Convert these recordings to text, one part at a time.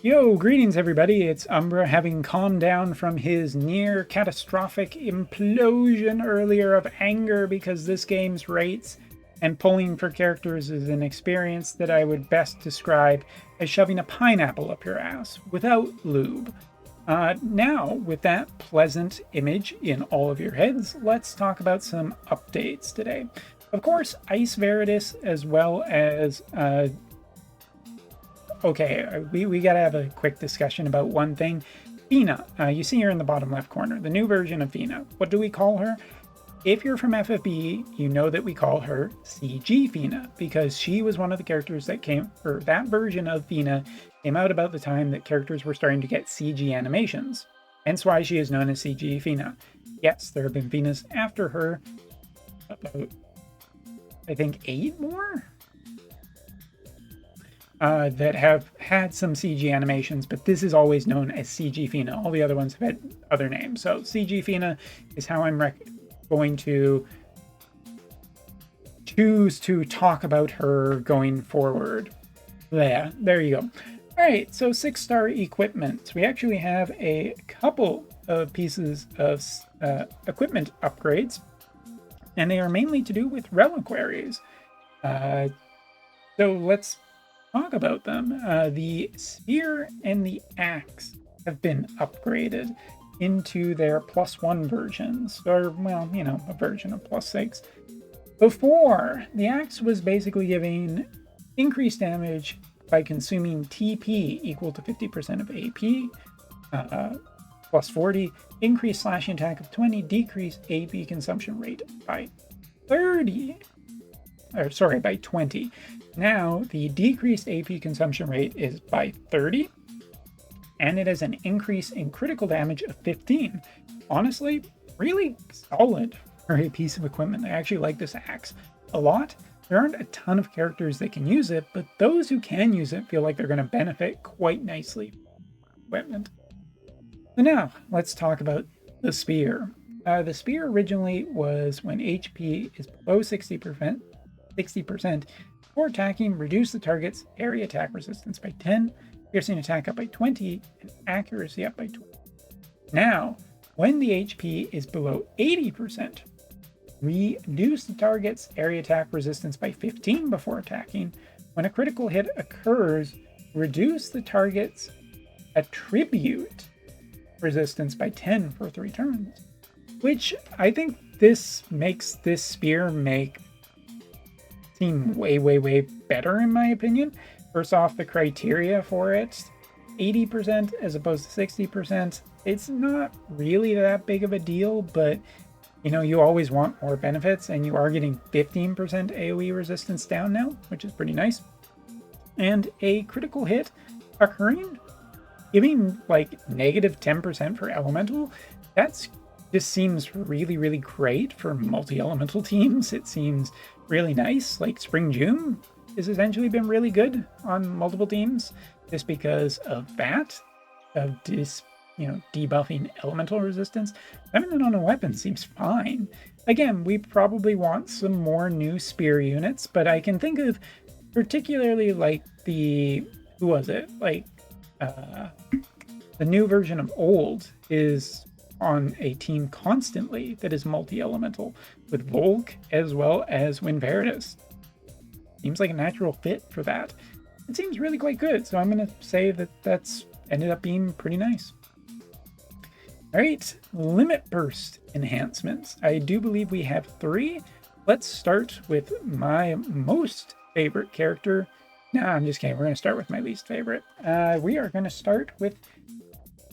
Yo, greetings everybody, it's Umbra having calmed down from his near catastrophic implosion earlier of anger because this game's rates and pulling for characters is an experience that I would best describe as shoving a pineapple up your ass without lube. Now, with that pleasant image in all of your heads, let's talk about some updates today. Of course, Ice Veritas as well as okay, we gotta have a quick discussion about one thing. Fina, you see her in the bottom left corner, the new version of Fina. What do we call her? If you're from FFB, you know that we call her CG Fina because she was one of the characters that came, or that version of Fina came out about the time that characters were starting to get CG animations. Hence why she is known as CG Fina. Yes, there have been Finas after her, about, I think, 8 more? That have had some CG animations, but this is always known as CG Fina. All the other ones have had other names. So CG Fina is how I'm going to choose to talk about her going forward. Yeah, there you go. All right, so 6-star equipment. We actually have a couple of pieces of equipment upgrades, and they are mainly to do with reliquaries. So let's talk about them. The spear and the axe have been upgraded into their +1 versions, or, well, you know, a version of +6. Before, the axe was basically giving increased damage by consuming TP equal to 50% of AP, +40, increased slashing attack of 20, decreased AP consumption rate by 30. By 20. Now, the decreased AP consumption rate is by 30, and it has an increase in critical damage of 15. Honestly, really solid for a piece of equipment. I actually like this axe a lot. There aren't a ton of characters that can use it, but those who can use it feel like they're going to benefit quite nicely from equipment. So now, let's talk about the spear. The spear originally was when HP is below 60%, for attacking, reduce the target's area attack resistance by 10, piercing attack up by 20, and accuracy up by 20. Now, when the HP is below 80%, reduce the target's area attack resistance by 15 before attacking. When a critical hit occurs, reduce the target's attribute resistance by 10 for 3 turns. Which I think this makes this spear seem way better in my opinion. First off, the criteria for it, 80% as opposed to 60%. It's not really that big of a deal, but you know, you always want more benefits, and you are getting 15% AoE resistance down now, which is pretty nice. And a critical hit occurring, giving like negative 10% for elemental, that's just seems really great for multi-elemental teams. It seems really nice. Like Spring June has essentially been really good on multiple teams just because of that, of this, you know, debuffing elemental resistance. Having it on a weapon seems fine. Again, we probably want some more new spear units, but I can think of particularly like the, who was it? Like the new version of Old is on a team constantly that is multi-elemental with Volk as well as Veritas. Seems like a natural fit for that. It seems really quite good, so I'm going to say that that's ended up being pretty nice. All right, limit burst enhancements. I do believe we have 3. Let's start with my most favorite character. No, I'm just kidding. We're going to start with my least favorite. We are going to start with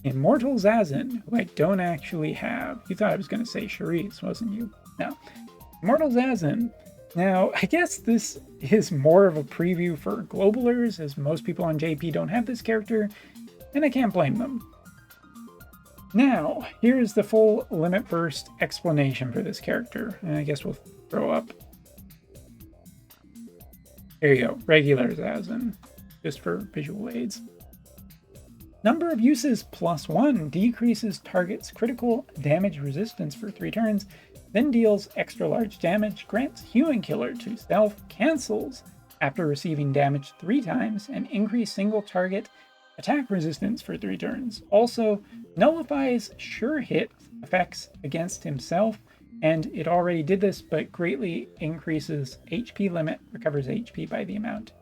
Immortal Zazin, who I don't actually have. You thought I was going to say Charisse, wasn't you? No. Immortal Zazin. Now, I guess this is more of a preview for Globalers, as most people on JP don't have this character, and I can't blame them. Now, here's the full limit burst explanation for this character, and I guess we'll throw up. There you go, regular Zazin, just for visual aids. Number of uses +1 decreases target's critical damage resistance for 3 turns, then deals extra large damage, grants Human Killer to stealth, cancels after receiving damage 3 times, and increase single target attack resistance for 3 turns. Also, nullifies sure hit effects against himself, and it already did this, but greatly increases HP limit, recovers HP by the amount.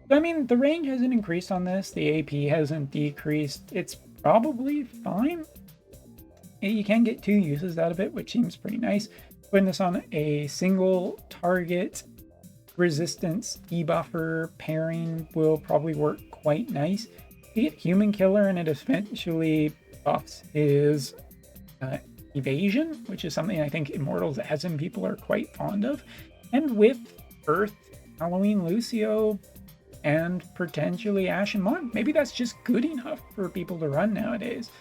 So, I mean, the range hasn't increased on this, the AP hasn't decreased, it's probably fine. You can get 2 uses out of it, which seems pretty nice. Putting this on a single target resistance debuffer pairing will probably work quite nice. You get Human Killer, and it eventually buffs his evasion, which is something I think Immortals as in people are quite fond of. And with Earth, Halloween Lucio, and potentially Ashen Mon, maybe that's just good enough for people to run nowadays.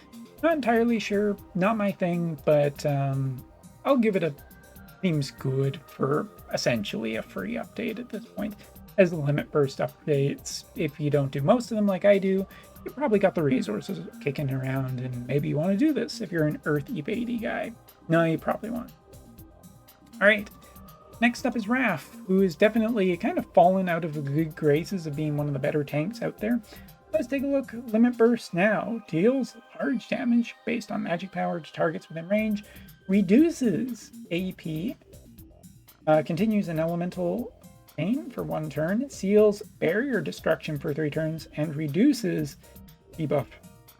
Not entirely sure, not my thing, but I'll give it a seems good for essentially a free update at this point. As the limit burst updates, if you don't do most of them like I do, you probably got the resources kicking around, and maybe you want to do this if you're an Earth evadey guy. No, you probably won't. All right, next up is Raff, who is definitely kind of fallen out of the good graces of being one of the better tanks out there. Let's take a look. Limit Burst now deals large damage based on magic power to targets within range, reduces AP, continues an elemental pain for 1 turn, seals barrier destruction for 3 turns, and reduces debuff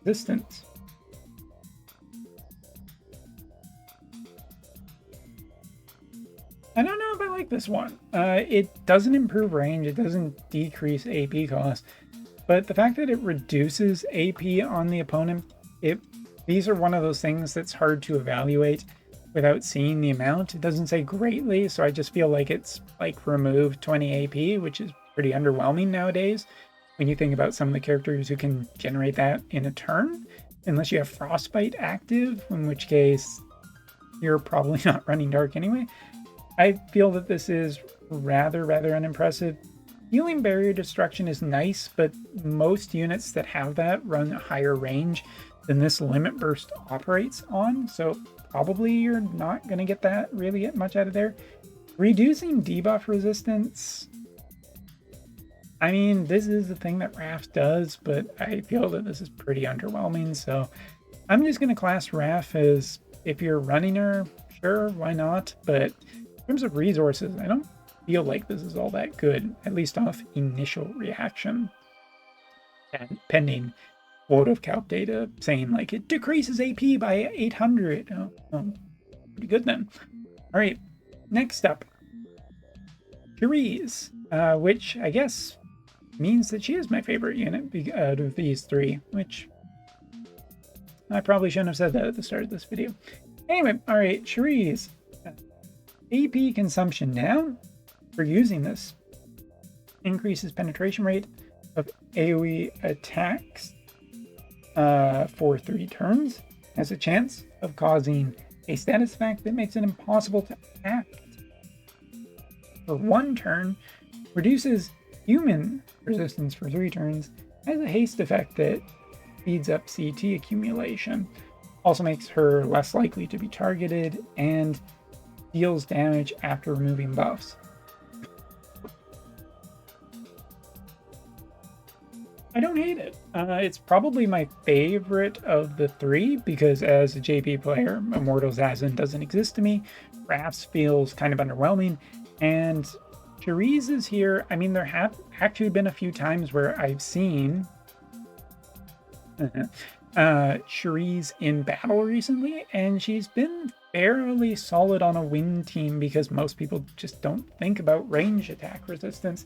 resistance. I don't know if I like this one. It doesn't improve range, it doesn't decrease AP cost, but the fact that it reduces AP on the opponent, these are one of those things that's hard to evaluate without seeing the amount. It doesn't say greatly, so I just feel like it's like remove 20 AP, which is pretty underwhelming nowadays when you think about some of the characters who can generate that in a turn, unless you have Frostbite active, in which case you're probably not running Dark anyway. I feel that this is rather unimpressive. Healing Barrier Destruction is nice, but most units that have that run a higher range than this Limit Burst operates on, so probably you're not going to get that really much out of there. Reducing debuff resistance, I mean, this is the thing that Raff does, but I feel that this is pretty underwhelming, so I'm just going to class Raff as, if you're running her, sure, why not, but in terms of resources, I don't feel like this is all that good, at least off initial reaction. And pending Wotv calc data saying like it decreases AP by 800. Oh, pretty good then. All right, next up, Therese, which I guess means that she is my favorite unit out of these 3, which I probably shouldn't have said that at the start of this video. Anyway, all right, Therese. AP consumption down for using this. Increases penetration rate of AoE attacks for 3 turns. Has a chance of causing a status effect that makes it impossible to act. For 1 turn, reduces human resistance for 3 turns. Has a haste effect that speeds up CT accumulation. Also makes her less likely to be targeted and deals damage after removing buffs. I don't hate it. It's probably my favorite of the 3 because as a JP player, Immortals Assassin doesn't exist to me. Raff's feels kind of underwhelming, and Therese is here. I mean, there have actually been a few times where I've seen Therese in battle recently, and she's been fairly solid on a win team because most people just don't think about range attack resistance.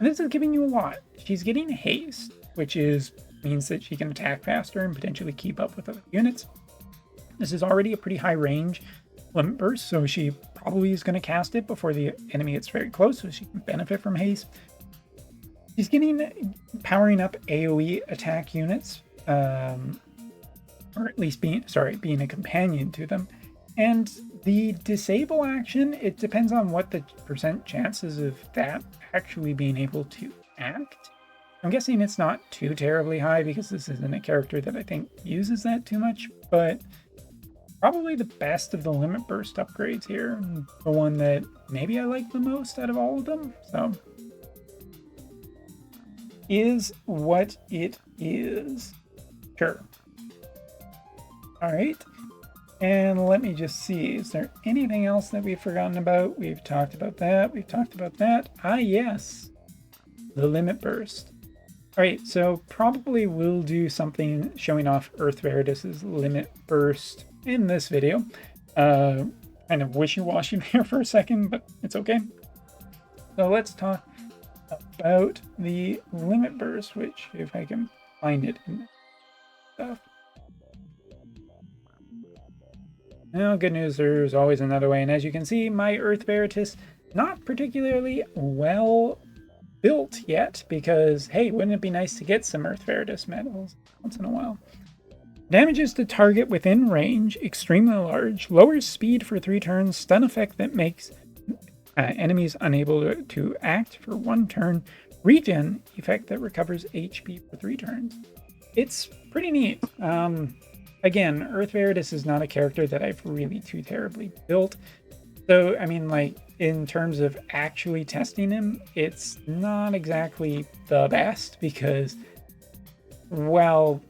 And this is giving you a lot. She's getting haste, which means that she can attack faster and potentially keep up with other units. This is already a pretty high range limit burst, so she probably is going to cast it before the enemy gets very close, so she can benefit from haste. She's getting powering up AoE attack units, or at least being a companion to them. And the disable action, it depends on what the percent chances of that actually being able to act. I'm guessing it's not too terribly high because this isn't a character that I think uses that too much, but probably the best of the limit burst upgrades here. The one that maybe I like the most out of all of them. So is what it is. Sure. All right. And let me just see, is there anything else that we've forgotten about? We've talked about that. We've talked about that. Ah, yes. The limit burst. All right, so probably we'll do something showing off Earth Veritas's limit burst in this video. Kind of wishy-washy there for a second, but it's okay. So let's talk about the limit burst, which if I can find it in stuff. Now, good news, there's always another way. And as you can see, my Earth Veritas, not particularly well built yet, because, hey, wouldn't it be nice to get some Earth Veritas medals once in a while? Damages the target within range, extremely large, lowers speed for 3 turns, stun effect that makes enemies unable to act for 1 turn, regen effect that recovers HP for 3 turns. It's pretty neat. Again, Earth Veritas is not a character that I've really too terribly built. So, I mean, like, in terms of actually testing him, it's not exactly the best because, well,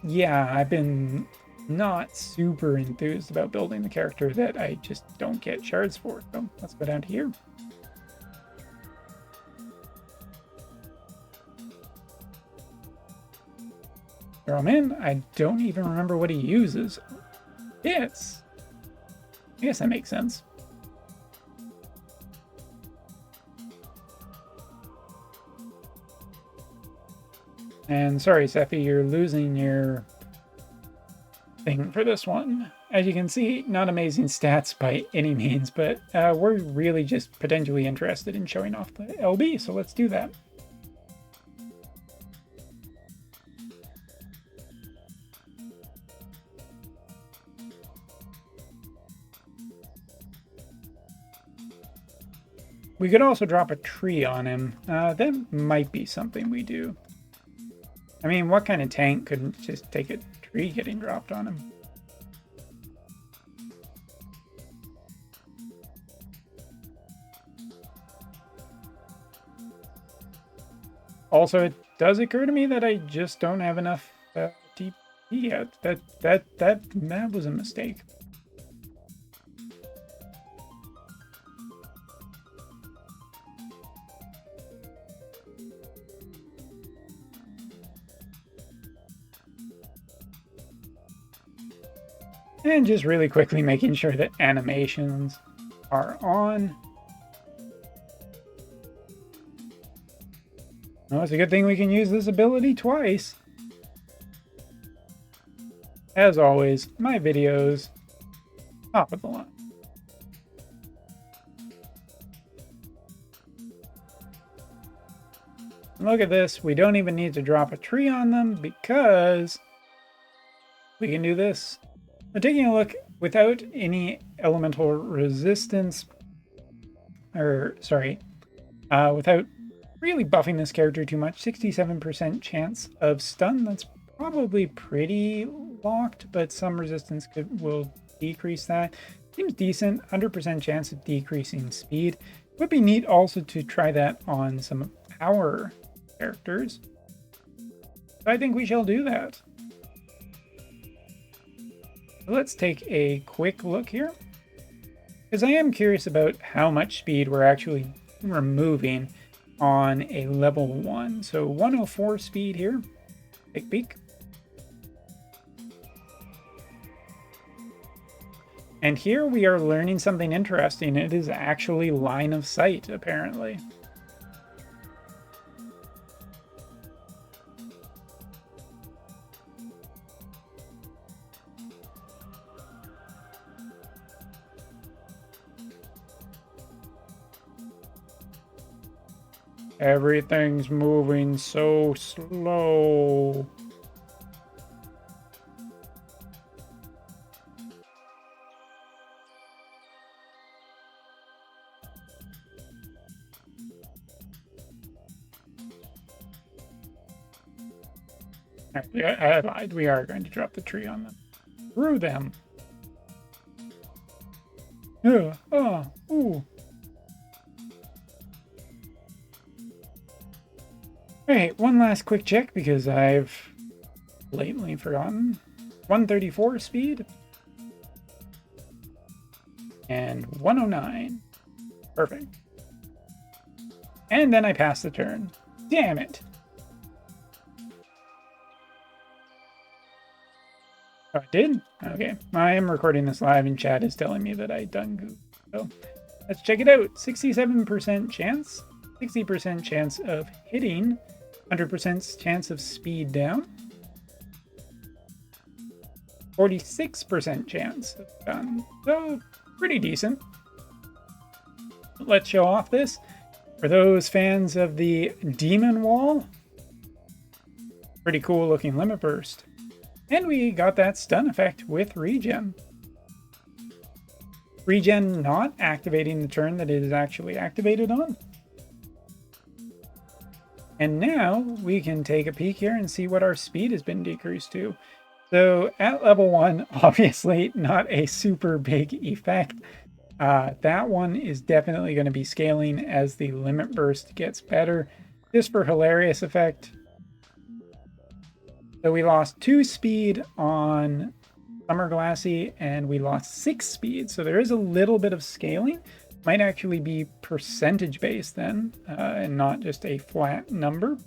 yeah, I've been not super enthused about building the character that I just don't get shards for. So let's go down to here. Throw him in. I don't even remember what he uses. Yes. I guess that makes sense. And sorry, Sephi, you're losing your thing for this one. As you can see, not amazing stats by any means, but we're really just potentially interested in showing off the LB, so let's do that. We could also drop a tree on him. That might be something we do. I mean, what kind of tank couldn't just take a tree getting dropped on him? Also, it does occur to me that I just don't have enough DP yet. That was a mistake. And just really quickly making sure that animations are on. Oh, it's a good thing we can use this ability twice. As always, my videos, top of the line. Look at this, we don't even need to drop a tree on them because we can do this. Now, taking a look, without any elemental resistance, without really buffing this character too much, 67% chance of stun. That's probably pretty locked, but some resistance will decrease that. Seems decent, 100% chance of decreasing speed. It would be neat also to try that on some power characters. So I think we shall do that. Let's take a quick look here, because I am curious about how much speed we're actually removing on a level 1. So 104 speed here. Take a peek. And here we are learning something interesting. It is actually line of sight, apparently. Everything's moving so slow. I lied. We are going to drop the tree on them. Through them. Yeah. Oh. Ooh. All right, one last quick check because I've blatantly forgotten. 134 speed and 109. Perfect. And then I pass the turn. Damn it. Oh, I did? Okay. I am recording this live and chat is telling me that I done goofed. So let's check it out. 67% chance, 60% chance of hitting, 100% chance of speed down, 46% chance of done. So pretty decent. Let's show off this. For those fans of the Demon Wall, pretty cool looking Limit Burst. And we got that stun effect with regen. Regen not activating the turn that it is actually activated on. And now we can take a peek here and see what our speed has been decreased to. So at level 1, obviously not a super big effect. That one is definitely going to be scaling as the Limit Burst gets better. Just for hilarious effect. So we lost 2 speed on Summer Glassy and we lost 6 speed. So there is a little bit of scaling. Might actually be percentage based then and not just a flat number.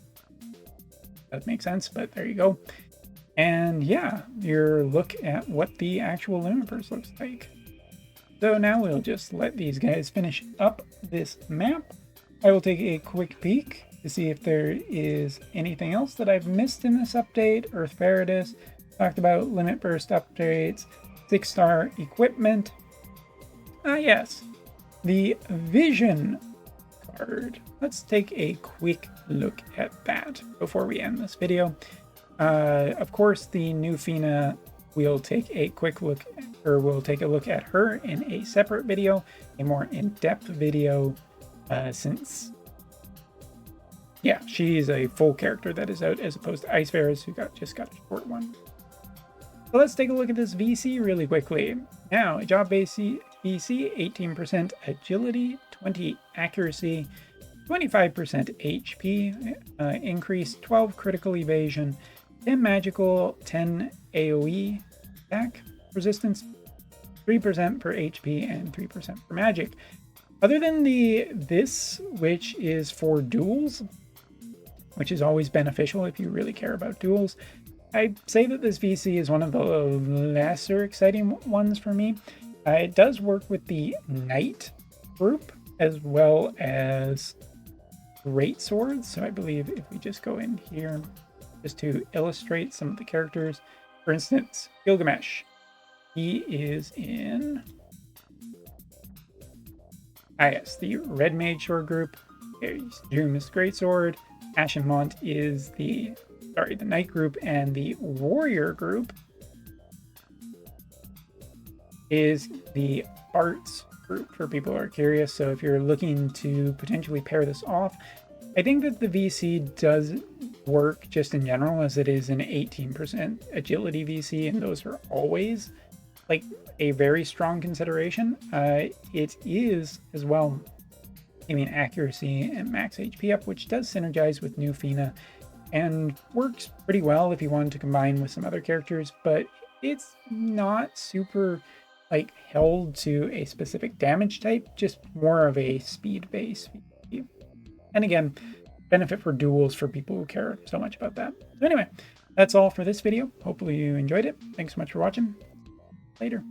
That makes sense, but there you go. And yeah, your look at what the actual Limit Burst looks like. So now we'll just let these guys finish up this map. I will take a quick peek to see if there is anything else that I've missed in this update. Earth Veritas, talked about Limit Burst updates, 6-star equipment. Yes, the Vision card. Let's take a quick look at that before we end this video. Of course, the new Fina, we'll take a quick look, or we'll take a look at her in a separate video, a more in-depth video, since, yeah, she's a full character that is out as opposed to Ice Varus, who just got a short one. So let's take a look at this VC really quickly. Now, job-based VC, 18% agility, 20 accuracy, 25% HP, increase 12 critical evasion, 10 magical, 10 AoE attack resistance, 3% per HP, and 3% for magic. Other than this, which is for duels, which is always beneficial if you really care about duels, I'd say that this VC is one of the lesser exciting ones for me. It does work with the Knight group as well as Great Swords. So I believe if we just go in here just to illustrate some of the characters, for instance, Gilgamesh. He is in, yes, the Red Mage Sword group. Doom is Greatsword. Ashenmont is the Knight group, and the Warrior group is the Arts group for people who are curious. So if you're looking to potentially pair this off, I think that the VC does work just in general, as it is an 18% agility VC, and those are always like a very strong consideration. It is as well, I mean, accuracy and max HP up, which does synergize with new Fina and works pretty well if you wanted to combine with some other characters, but it's not super like held to a specific damage type, just more of a speed base. And again, benefit for duels for people who care so much about that. So anyway, that's all for this video. Hopefully you enjoyed it. Thanks so much for watching. Later.